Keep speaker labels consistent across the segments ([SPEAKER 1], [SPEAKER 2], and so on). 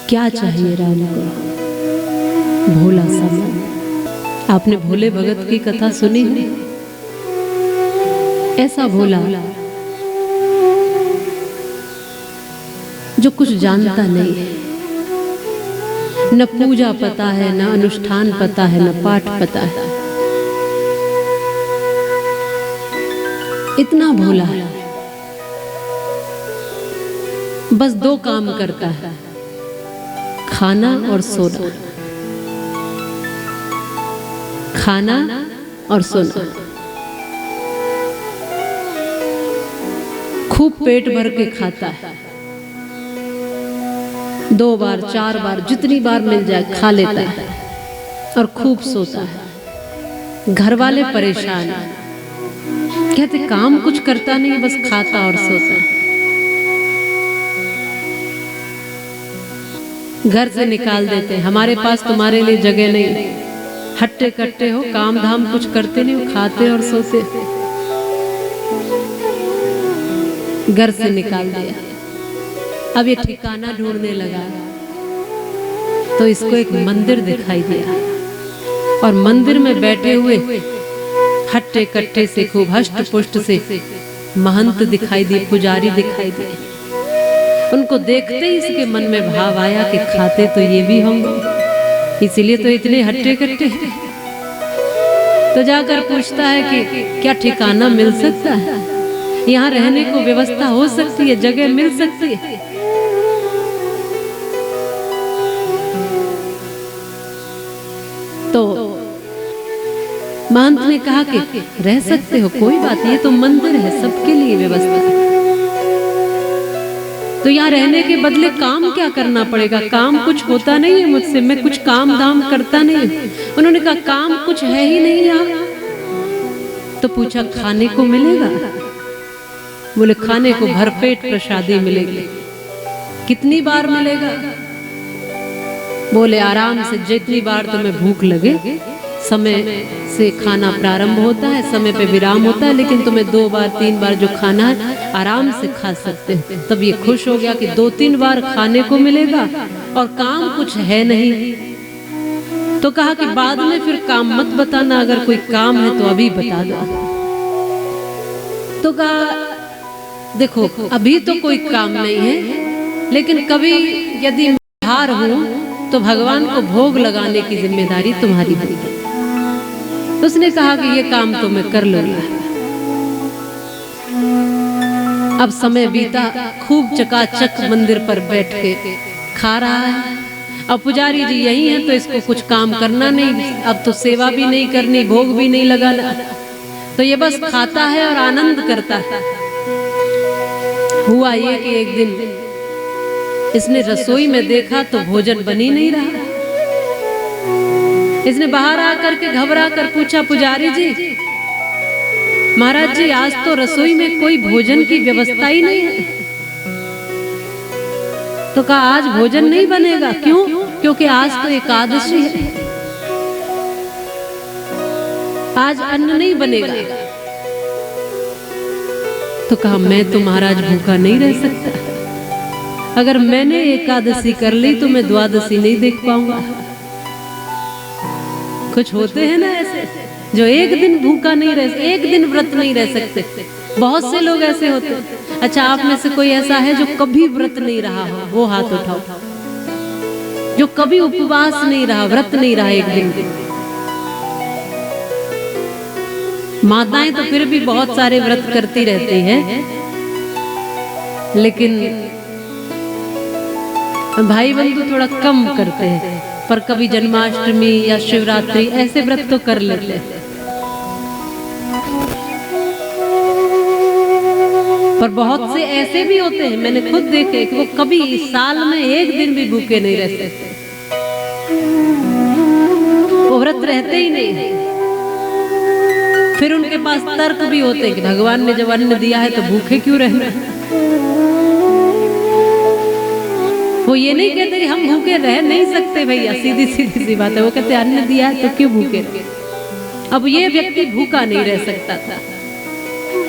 [SPEAKER 1] क्या चाहिए राम को? भोला सा मन। आपने भोले भगत की कथा सुनी है? ऐसा भोला जो कुछ जानता नहीं है, न पूजा पता है, न अनुष्ठान पता है, न पाठ पता है। इतना भोला है, बस दो काम करता है, खाना और सोना। खाना और सोना। खूब पेट भर के खाता है, 2 बार 4 बार जितनी बार मिल जाए खा लेता है और खूब सोता है। घर वाले परेशान, कहते काम कुछ करता नहीं, बस खाता और सोता है। घर से निकाल देते, हमारे पास तुम्हारे लिए जगह नहीं, हट्टे कट्टे हो, काम धाम कुछ करते नहीं हो, खाते और सोते। घर से निकाल दिया। अब ये ठिकाना ढूंढने लगा तो इसको एक मंदिर दिखाई दिया और मंदिर में बैठे हुए हट्टे कट्टे से खूब हष्ट पुष्ट से महंत दिखाई दिए, पुजारी दिखाई दिए। उनको देखते ही इसके मन में भाव आया कि खाते तो ये भी होंगे, इसीलिए तो इतने हट्टे कट्टे। तो जाकर पूछता है कि क्या ठिकाना मिल सकता है, यहाँ रहने को व्यवस्था हो सकती है, जगह मिल सकती है? तो महंत ने कहा कि रह सकते हो, कोई बात नहीं, ये तो मंदिर है, सबके लिए व्यवस्था है। तो यहाँ रहने के बदले काम क्या करना पड़ेगा? काम कुछ होता नहीं है मुझसे, मैं कुछ काम धाम करता नहीं। उन्होंने कहा काम कुछ है ही नहीं यहाँ। तो पूछा खाने को मिलेगा? बोले खाने को भरपेट प्रसादी मिलेगी। कितनी बार मिलेगा? बोले आराम से, जितनी बार तुम्हें भूख लगे। समय से खाना प्रारंभ होता है, समय पे विराम होता है, लेकिन तुम्हें 2 बार 3 बार जो खाना है आराम से खा सकते हो। तब ये खुश हो गया कि 2-3 बार खाने को मिलेगा और काम कुछ है नहीं। तो कहा कि बाद में फिर काम मत बताना, अगर कोई काम है तो अभी बता दो। तो कहा देखो अभी तो कोई काम नहीं है, लेकिन कभी यदि हार हो तो भगवान को भोग लगाने की जिम्मेदारी तुम्हारी होगी। तो उसने कहा कि ये काम तो मैं कर लूंगा। अब समय बीता, खूब चकाचक मंदिर पर बैठ के खा रहा है। अब पुजारी जी यही है तो इसको कुछ काम करना नहीं, अब तो सेवा भी नहीं करनी, भोग भी नहीं लगाना, तो ये बस खाता है और आनंद करता है। हुआ ये कि एक दिन इसने रसोई में देखा तो भोजन बन ही नहीं रहा। इसने बाहर आकर के घबरा कर पूछा, पुजारी जी, महाराज जी, आज तो रसोई में कोई भोजन की व्यवस्था ही नहीं है। तो कहा आज भोजन नहीं बनेगा। क्यों? क्योंकि आज तो एकादशी है, आज अन्न नहीं बनेगा। तो कहा मैं तो महाराज भूखा नहीं रह सकता, अगर मैंने एकादशी कर ली तो मैं द्वादशी नहीं देख पाऊंगा। कुछ होते हैं ना ऐसे जो एक दिन भूखा नहीं रह, एक दिन व्रत नहीं रह सकते। बहुत से लोग ऐसे होते हैं। अच्छा, आप में से कोई ऐसा है जो कभी व्रत नहीं रहा हो? वो हाथ उठाओ। जो कभी उपवास नहीं रहा, व्रत नहीं रहा एक दिन भी। माताएं तो फिर भी बहुत सारे व्रत करती रहती हैं, लेकिन भाई बंधु थोड़ा कम करते हैं। पर कभी जन्माष्टमी या शिवरात्रि ऐसे व्रत तो कर लेते हैं। पर बहुत से ऐसे भी होते हैं, मैंने खुद देखे कि वो कभी साल में एक दिन भी भूखे नहीं रहते, वो व्रत रहते ही नहीं। फिर उनके पास तर्क भी होते हैं कि भगवान ने जब अन्न दिया है तो भूखे क्यों रहना। वो ये नहीं कहते कि हम भूखे रह नहीं सकते भैया, सीधी सीधी सी बात है। वो कहते अन्न दिया है तो क्यों भूखे। अब ये व्यक्ति भूखा नहीं रह सकता था,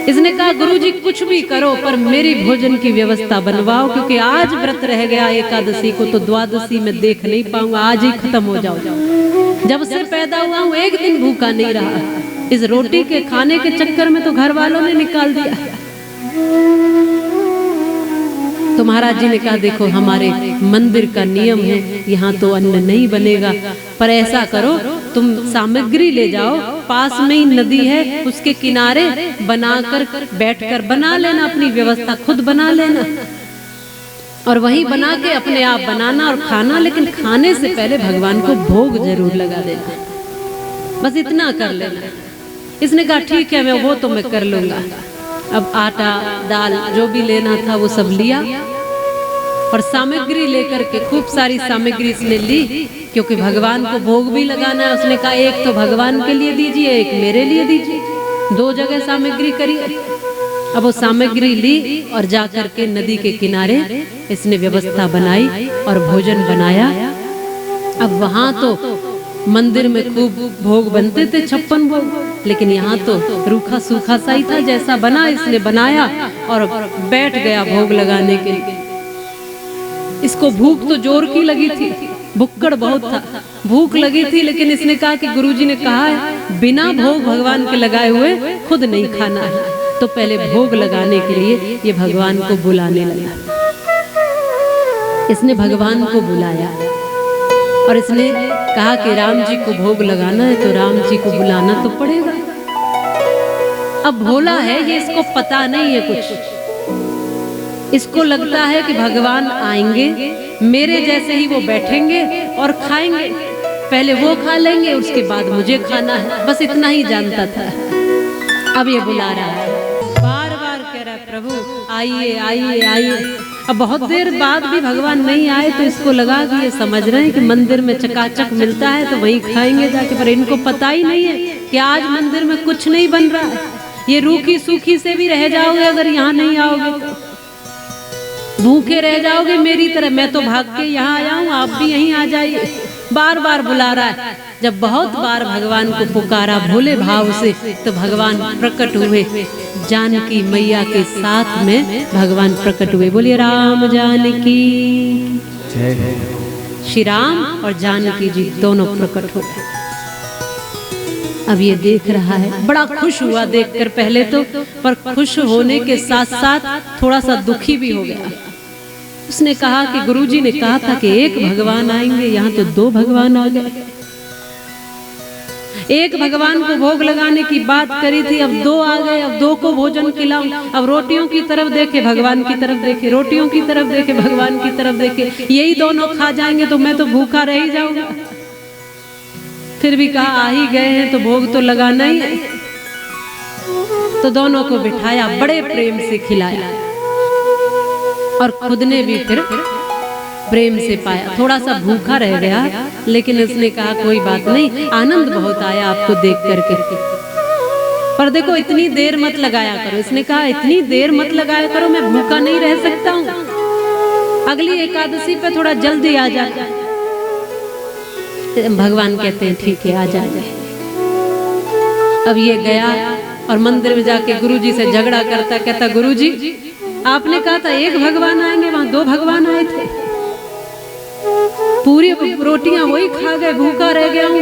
[SPEAKER 1] इसने कहा गुरुजी कुछ भी करो पर मेरी भोजन की व्यवस्था बनवाओ, क्योंकि आज व्रत रह गया एकादशी को, तो द्वादशी में देख नहीं पाऊंगा, आज ही खत्म हो जाओ। जब से पैदा हुआ हूँ एक दिन भूखा नहीं रहा। इस रोटी के खाने के चक्कर में तो घर वालों ने निकाल दिया। तो महाराज जी ने कहा देखो हमारे मंदिर का नियम है, यहाँ तो अन्न नहीं बनेगा, पर ऐसा करो तुम सामग्री ले जाओ, पास में ही नदी है, उसके किनारे बनाकर बैठकर बना लेना, अपनी व्यवस्था खुद बना लेना और वहीं बना के अपने आप बनाना और खाना, लेकिन खाने से पहले भगवान को भोग जरूर लगा देना, बस इतना कर लेना। इसने कहा ठीक है मैं वो तो मैं कर लूंगा। अब आटा दाल जो भी लेना था वो सब लिया और सामग्री लेकर के खूब सारी सामग्री इसने ली, क्योंकि भगवान को भोग भी लगाना है। उसने कहा एक तो भगवान के लिए दीजिए, एक मेरे लिए दीजिए, 2 जगह सामग्री करिए। अब वो सामग्री ली और जाकर के नदी के किनारे इसने व्यवस्था बनाई और भोजन बनाया। अब वहां तो मंदिर में खूब भोग बनते थे, 56 भोग, लेकिन यहाँ तो रूखा सूखा सा ही था। जैसा बना इसने बनाया और बैठ गया भोग लगाने के लिए। इसको भूख तो जोर की लगी थी, भुक्कड़ बहुत था, भूख लगी थी, लेकिन इसने कहा कि गुरुजी ने कहा है बिना भोग भगवान के लगाए हुए खुद नहीं खाना है, तो पहले भोग लगाने के लिए ये भगवान को बुलाने लगा। इसने भगवान को बुलाया और इसने कहा कि राम जी को भोग लगाना है तो राम जी को बुलाना तो पड़ेगा। अब भोला है ये, इसको पता नहीं है कुछ, इसको लगता है कि भगवान आएंगे, मेरे जैसे ही वो बैठेंगे और खाएंगे, पहले वो खा लेंगे उसके बाद मुझे खाना है, बस इतना ही जानता था। अब ये बुला रहा है, बार बार कह रहा है प्रभु आइए आइए आइए। अब बहुत देर बाद भी भगवान नहीं आए तो इसको लगा कि ये समझ रहे हैं कि मंदिर में चकाचक मिलता है तो वहीं खाएंगे जाके, पर इनको पता ही नहीं है कि आज मंदिर में कुछ नहीं बन रहा है। ये रूखी सूखी से भी रह जाओगे अगर यहाँ नहीं आओगे तो, भूखे रह जाओगे मेरी तरह। मैं तो भाग के यहाँ आया हूँ, आप भी यहीं आ जाइए। बार बार बुला रहा है। जब बहुत बार भगवान को पुकारा भोले भाव से तो भगवान प्रकट हुए, जानकी मैया के साथ में भगवान प्रकट हुए। बोलिए राम जानकी जय। श्री राम और जानकी जी दोनों प्रकट हो गए। अब ये देख रहा है, बड़ा खुश हुआ देखकर पहले तो, पर खुश होने के साथ साथ थोड़ा सा दुखी भी हो गया। उसने कहा कि गुरुजी ने कहा था कि एक भगवान आएंगे, यहाँ तो 2 भगवान आ गए। एक भगवान को भोग लगाने की बात करी थी, अब 2 आ गए, अब 2 को भोजन खिलाऊं। अब रोटियों की तरफ देखे भगवान की तरफ देखे, रोटियों की तरफ देखे भगवान की तरफ देखे, यही दोनों खा जाएंगे तो मैं तो भूखा रह ही जाऊंगा। फिर भी कहा आ ही गए हैं तो भोग तो लगाना ही है। तो दोनों को बिठाया, बड़े प्रेम से खिलाया और खुद ने भी फिर प्रेम से पाया। थोड़ा सा भूखा रह गया, लेकिन उसने कहा कोई बात नहीं, आनंद बहुत आया आपको देख करके, पर देखो इतनी देर मत लगाया करो। इसने कहा इतनी देर मत लगाया करो, मैं भूखा नहीं रह सकता हूँ, अगली एकादशी पे थोड़ा जल्दी आ जाए। भगवान कहते हैं ठीक है आ जाए। अब ये गया और मंदिर में जाके गुरुजी से झगड़ा करता, कहता गुरुजी आपने कहा था एक भगवान आएंगे, वहां 2 भगवान आए थे, पूरी रोटियां वही खा गए, भूखा रह गया हूं।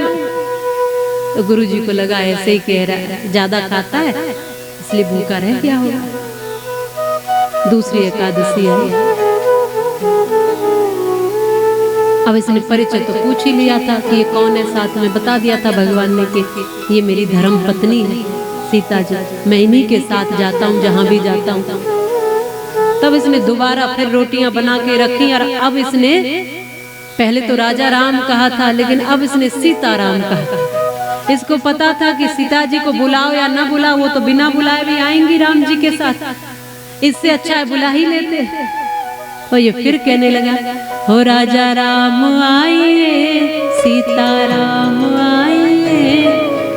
[SPEAKER 1] तो गुरुजी को लगा ऐसे ही कह रहा है, ज्यादा खाता है इसलिए भूखा रह गया होगा। दूसरी एकादशी आई, अब इसने परिचय तो पूछ ही लिया था कि ये कौन है, साथ में बता दिया था भगवान ने कि ये मेरी धर्म पत्नी है सीता जी, मैं इन्हीं के साथ जाता हूँ जहां भी जाता हूँ। तब इसने दोबारा फिर रोटियां बना के रखी और अब इसने पहले तो राजा राम कहा था, लेकिन अब इसने सीताराम कहा। इसको पता था कि सीता जी को बुलाओ या ना बुलाओ, वो तो बिना बुलाए भी आएंगी राम जी के साथ, इससे अच्छा है बुला ही लेते। और ये फिर कहने लगा हो राजा राम आइए, सीताराम आइए,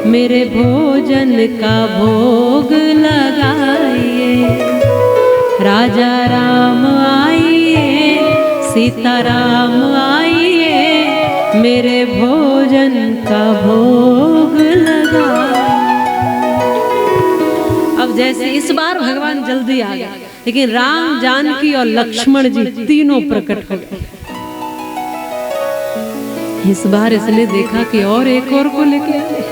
[SPEAKER 1] मेरे भोजन का भोग लगाइए। राजा राम आइए, सीताराम आइए, मेरे भोजन का भोग लगा। अब जैसे इस बार भगवान जल्दी आ गए, लेकिन राम, जानकी और लक्ष्मण जी तीनों प्रकट हो गए। इस बार इसने देखा कि और एक और को लेके आए।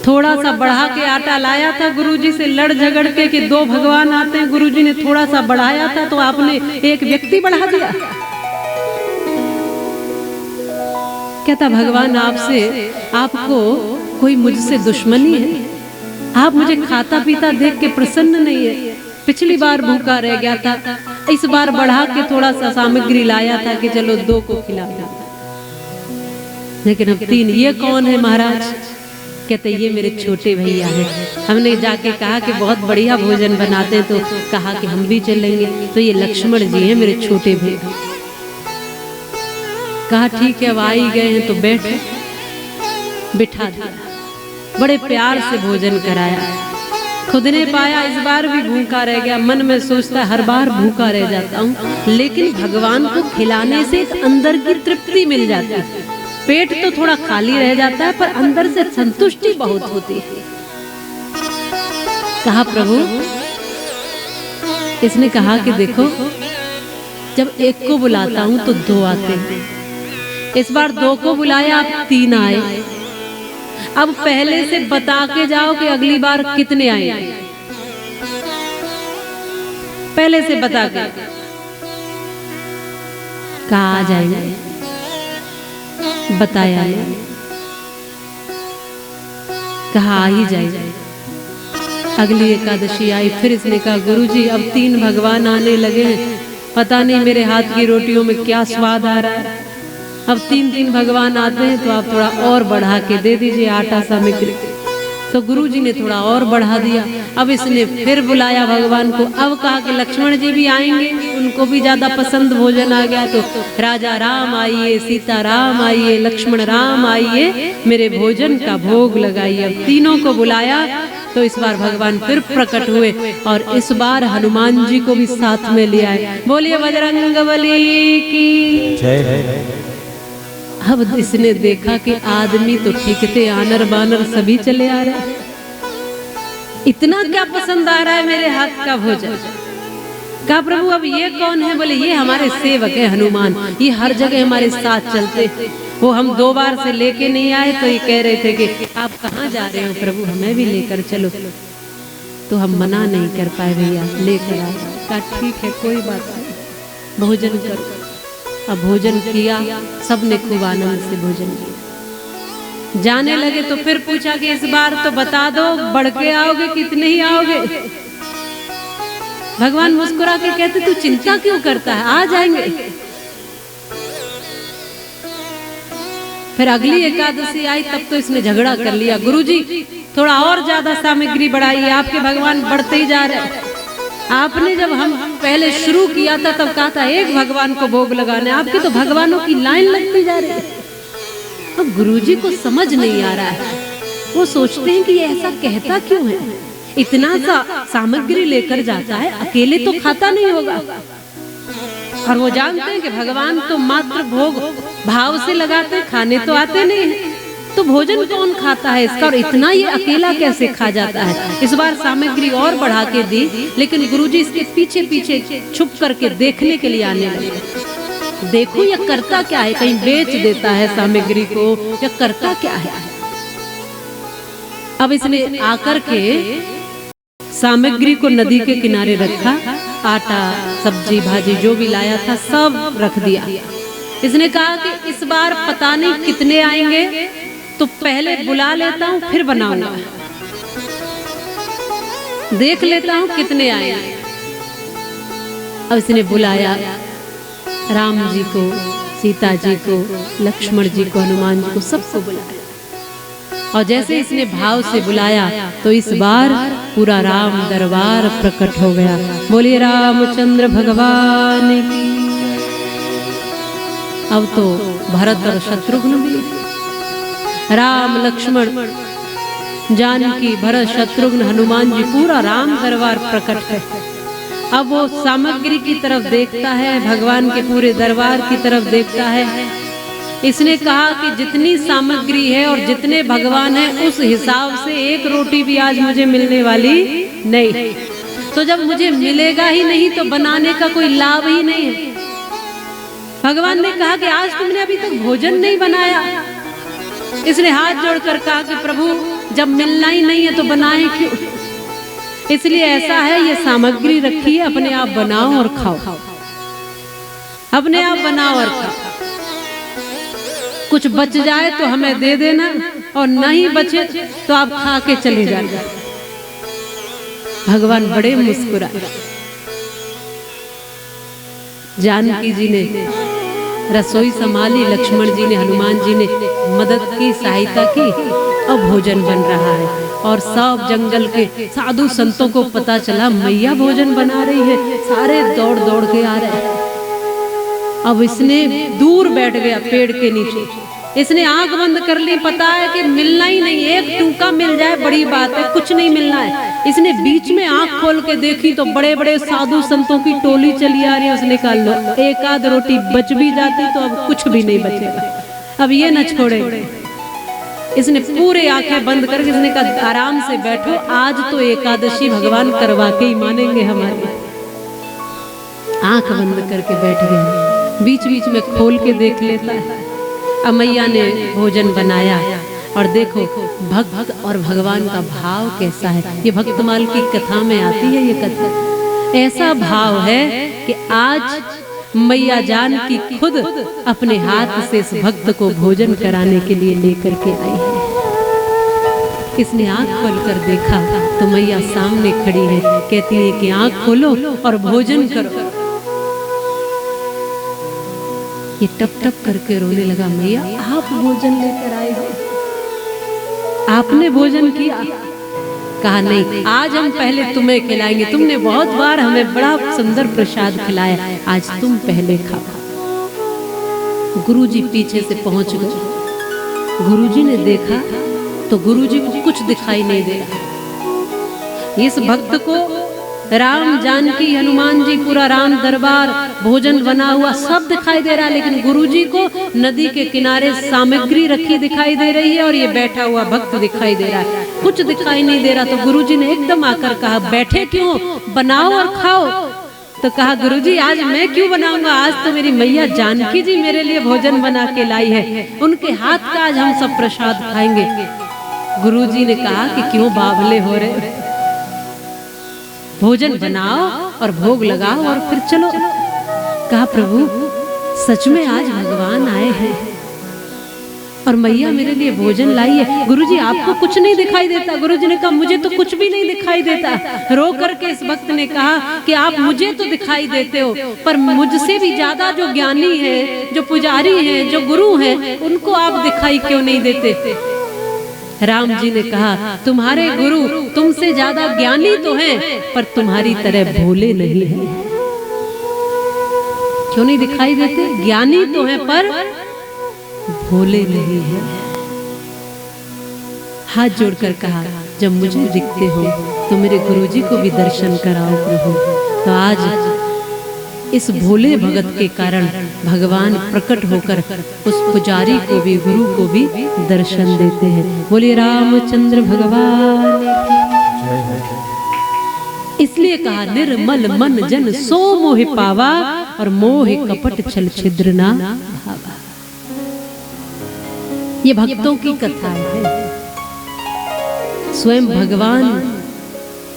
[SPEAKER 1] थोड़ा सा बढ़ा के आटा लाया था गुरुजी से लड़ झगड़ के कि दो भगवान आते हैं, गुरुजी ने थोड़ा सा बढ़ाया था तो आपने एक व्यक्ति बढ़ा दिया। कहता भगवान आपसे, आपको कोई मुझसे दुश्मनी है? आप मुझे खाता पीता देख के प्रसन्न नहीं है। पिछली बार भूखा रह गया था, इस बार बढ़ा के थोड़ा सा सामग्री लाया था कि चलो दो को खिला दो, लेकिन अब तीन। ये कौन है महाराज? कहते ये मेरे छोटे भैया हैं। हमने जाके कहा कि बहुत बढ़िया भोजन बनाते हैं, तो कहा कि हम भी चलेंगे। तो ये लक्ष्मण जी हैं मेरे छोटे भैया। कहा ठीक है, अब आ ही गए हैं तो बैठो। बिठा दिया, बड़े प्यार से भोजन कराया। खुद ने पाया इस बार भी भूखा रह गया। मन में सोचता हर बार भूखा रह जाता हूँ, लेकिन भगवान को खिलाने से अंदर की तृप्ति मिल जाती है। पेट तो थोड़ा खाली रह जाता है, पर अंदर से संतुष्टि बहुत होती है। कहा प्रभु, इसने कहा कि देखो, जब एक को बुलाता हूं तो दो आते हैं। इस बार दो को बुलाया, अब तीन आए। अब पहले से बता के जाओ कि अगली बार कितने आए। पहले से बता के कहा आ जाएंगे, बताया नहीं, कहा आ ही जाए। अगली एकादशी आई, फिर इसने कहा गुरुजी अब तीन भगवान आने लगे हैं, पता नहीं मेरे हाथ की रोटियों में क्या स्वाद आ रहा है। अब तीन भगवान आते हैं तो आप थोड़ा और बढ़ा के दे दीजिए आटा सामग्री। तो गुरुजी ने थोड़ा और बढ़ा दिया। अब इसने फिर बुलाया भगवान को। अब कहा कि लक्ष्मण जी भी आएंगे, उनको भी ज्यादा पसंद भोजन आ गया। तो राजा राम आइए, सीता राम आइए, लक्ष्मण राम आइए, मेरे भोजन का भोग लगाइए। अब तीनों को बुलाया तो इस बार भगवान फिर प्रकट हुए और इस बार हनुमान जी को भी साथ में ले आए। बोलिए बजरंगबली की जय। अब इसने देखा कि आदमी तो ठीक थे, आनर बानर सभी चले आ रहे हैं। इतना क्या पसंद आ रहा है मेरे हाथ का भोजन। कहा प्रभु अब ये कौन है? बोले ये हमारे सेवक है हनुमान, ये हर जगह हमारे साथ चलते। वो हम 2 बार से लेके नहीं आए तो ये कह रहे थे कि आप कहाँ जा रहे हो प्रभु, हमें भी लेकर चलो। तो हम मना नहीं कर पाए, भैया लेकर आए। कहा ठीक है कोई बात नहीं, भोजन करो। अब भोजन किया, सबने खूब आनंद से भोजन किया। जाने लगे तो फिर पूछा कि इस बार तो बता दो, बढ़ के आओगे कितने ही आओगे? भगवान मुस्कुरा के कहते तू चिंता क्यों करता है, आ जाएंगे। फिर अगली एकादशी आई तब तो इसने झगड़ा कर लिया, गुरुजी थोड़ा और ज्यादा सामग्री बढ़ाइए, आपके भगवान बढ़ते ही जा रहे हैं। आपने जब हम पहले शुरू किया था तब कहा था एक भगवान को भोग लगाने, आपके तो भगवानों की लाइन लगती जा रही है। अब गुरुजी को समझ नहीं आ रहा है, वो सोचते हैं कि ये ऐसा कहता क्यों है, इतना सा सामग्री लेकर जाता है, अकेले तो खाता नहीं होगा। और वो जानते हैं कि भगवान तो मात्र भोग भाव से लगाते हैं, खाने तो आते नहीं है। तो भोजन कौन खाता है इसका, और इतना ये अकेला कैसे खा जाता है। इस बार सामग्री और बढ़ा के दी, लेकिन गुरुजी इसके पीछे पीछे छुप करके देखने के लिए आने लगे। देखो ये करता क्या है, कहीं बेच देता है सामग्री को या करता क्या है। अब इसने आकर के सामग्री को नदी के किनारे रखा, आटा सब्जी भाजी जो भी लाया था सब रख दिया। इसने कहा कि इस बार पता नहीं कितने आएंगे, तो पहले बुला लेता हूँ फिर बनाऊंगा, देख लेता हूँ कितने आएंगे। अब इसने बुलाया राम जी को, सीता जी को, लक्ष्मण जी को, हनुमान जी को, सबको बुलाया। और जैसे इसने भाव से बुलाया तो इस बार पूरा राम दरबार प्रकट हो गया। बोलिए रामचंद्र भगवान की। अब तो भरत और शत्रुघ्न भी, राम लक्ष्मण जानकी भरत शत्रुघ्न हनुमान जी, पूरा राम दरबार प्रकट है। अब वो सामग्री की तरफ देखता है, भगवान के पूरे दरबार की तरफ देखता है। इसने कहा कि जितनी सामग्री है और जितने भगवान हैं उस हिसाब से एक रोटी भी आज मुझे मिलने वाली नहीं। तो जब मुझे मिलेगा ही नहीं तो बनाने का कोई लाभ ही नहीं है। भगवान ने कहा कि आज तुमने अभी तक भोजन नहीं बनाया। इसने हाथ जोड़कर कहा कि प्रभु जब मिलना ही नहीं है तो बनाए क्यों। इसलिए ऐसा है, ये सामग्री रखी है, अपने आप बनाओ और खाओ, अपने आप बनाओ और खाओ। कुछ बच जाए तो हमें दे देना और नहीं बचे तो आप खा के चले जाना। भगवान बड़े मुस्कुराए। जानकी जी ने रसोई संभाली, लक्ष्मण जी ने, हनुमान जी ने मदद की, सहायता की। अब भोजन बन रहा है और सब जंगल के साधु संतों को पता चला मैया भोजन बना रही है। सारे दौड़ दौड़ के आ रहे हैं। अब इसने दूर बैठ गया पेड़ के नीचे। इसने आंख बंद कर ली। पता है कि मिलना ही नहीं, एक टूका मिल जाए बड़ी बात है, कुछ नहीं मिलना है। इसने बीच में आंख खोल के देखी तो बड़े बड़े साधु संतों की टोली चली आ रही है। उसने कहा लो, एक आध रोटी बच भी जाती तो अब कुछ भी नहीं बचेगा, अब ये न छोड़े। इसने पूरे आंखें बंद करके इसने कहा आराम से बैठो, आज तो एकादशी भगवान करवा के ही मानेंगे हमारी। आंख बंद करके बैठ गए। बीच बीच में खोल के देख लेता है। अब मैया ने भोजन बनाया और देखो भक्त और भगवान का भाव कैसा है। ये भक्तमाल की कथा में आती है ये कथा। ऐसा भाव है कि आज मैया जानकी खुद अपने हाथ से इस भक्त को भोजन कराने के लिए लेकर के आई है। इसने आंख खोलकर देखा तो मैया सामने खड़ी है। कहती है कि आंख खोलो और भोजन करो। ये टप टप करके रोने लगा। मैया आप भोजन लेकर आए हो, आपने भोजन किया? कहा नहीं, आज हम पहले तुम्हें खिलाएंगे। तुमने बहुत बार हमें बड़ा सुंदर प्रसाद खिलाया, आज तुम पहले खाओ। गुरुजी पीछे से पहुंच गए। गुरुजी ने देखा तो गुरुजी को कुछ दिखाई नहीं दे रहा। इस भक्त को राम जानकी हनुमान जी पूरा राम दरबार भोजन बना हुआ सब दिखाई दे रहा है, लेकिन गुरुजी को नदी के किनारे सामग्री रखी दिखाई दे रही है और ये बैठा हुआ भक्त दिखाई दे रहा है, कुछ दिखाई नहीं दे रहा। तो गुरुजी ने एकदम आकर कहा बैठे क्यों, बनाओ और खाओ। तो कहा गुरुजी आज मैं क्यों बनाऊंगा, आज तो मेरी मैया जानकी जी मेरे लिए भोजन बना के लाई है, उनके हाथ का आज हम सब प्रसाद खाएंगे। गुरुजी ने कहा कि क्यों बावले हो रहे, भोजन बनाओ और भोग लगाओ और फिर चलो। कहा प्रभु सच में आज भगवान आए हैं और मैया मेरे लिए भोजन लाई है। गुरुजी आपको कुछ नहीं दिखाई देता? गुरुजी ने कहा मुझे तो कुछ भी नहीं दिखाई देता। रो करके इस भक्त ने कहा कि आप मुझे तो दिखाई देते हो, पर मुझसे भी ज्यादा जो ज्ञानी है, जो पुजारी है, जो गुरु है, उनको आप दिखाई क्यों नहीं देते? राम जी ने कहा तुम्हारे गुरु तुमसे ज्यादा ज्ञानी तो हैं, पर तुम्हारी तरह भोले नहीं हैं। क्यों नहीं दिखाई देते? ज्ञानी तो हैं पर भोले नहीं हैं। हाथ जोड़कर कहा जब मुझे दिखते हो तो मेरे गुरुजी को भी दर्शन कराओ प्रभु। तो आज इस भोले भगत के कारण भगवान प्रकट होकर उस पुजारी को भी, गुरु को भी दर्शन देते हैं। बोले रामचंद्र भगवान। इसलिए कहा निर्मल मन जन सो मोहि पावा और मोहि कपट छल छिद्र ना भावा। ये भक्तों की कथा है। स्वयं भगवान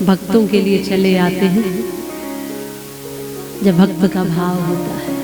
[SPEAKER 1] भक्तों के लिए चले आते हैं जब भक्त का भाव होता है।